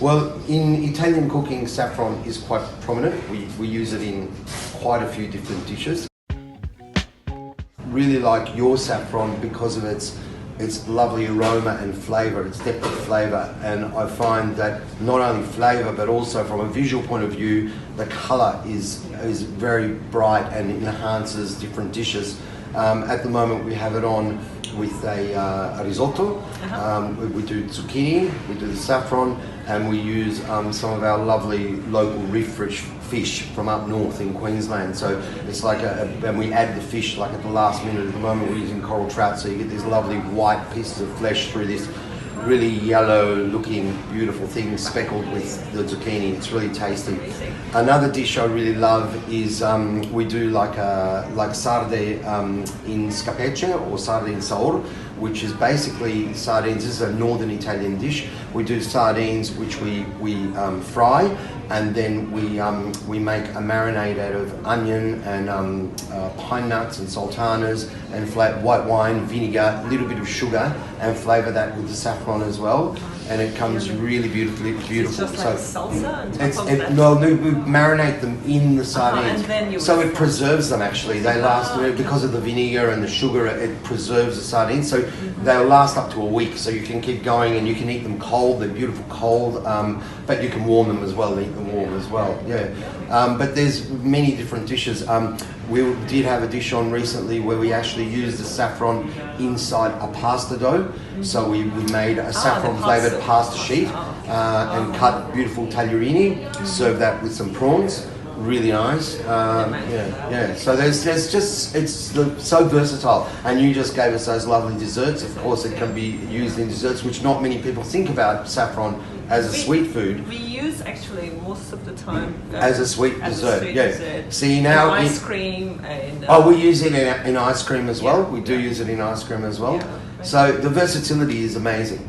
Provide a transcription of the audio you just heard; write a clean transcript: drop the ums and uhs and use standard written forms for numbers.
Well, in Italian cooking, saffron is quite prominent. We use it in quite a few different dishes. Really like your saffron because of its lovely aroma and flavour, its depth of flavour, and I find that not only flavour but also from a visual point of view, the colour is very bright and enhances different dishes. At the moment we have it on with a risotto. We do zucchini, we do the saffron, and we use some of our lovely local reef fish from up north in Queensland. So it's like and we add the fish like at the last minute. At the moment we're using coral trout, so you get these lovely white pieces of flesh through this really yellow looking beautiful thing speckled with the zucchini. It's really tasty. Another dish I really love is we do like sarde in scapece or sarde in saor, which is basically sardines. This is a northern Italian dish. We do sardines which we fry, and then we make a marinade out of onion and pine nuts and sultanas and white wine, vinegar, a little bit of sugar, and flavour that with the saffron as well. And it comes really beautiful. It's just like salsa on top of that? No, we marinate them in the sardines. And then so it preserves them actually. They last, because of the vinegar and the sugar, it preserves the sardines. So they'll last up to a week. So you can keep going and you can eat them cold. They're beautiful cold, but you can warm them as well, eat them warm as well. Yeah. But there's many different dishes. We did have a dish on recently where we actually used the saffron inside a pasta dough. So we made a saffron flavoured pasta sheet and cut beautiful tagliarini, served that with some prawns. Really nice. Yeah. So there's just, it's so versatile. And you just gave us those lovely desserts. Of course, it can be used in desserts, which not many people think about saffron as a sweet food. We use actually most of the time as a sweet dessert. Dessert. See now, in ice cream. And, we use it in ice cream as well. We do use it in ice cream as well. Yeah. So the versatility is amazing.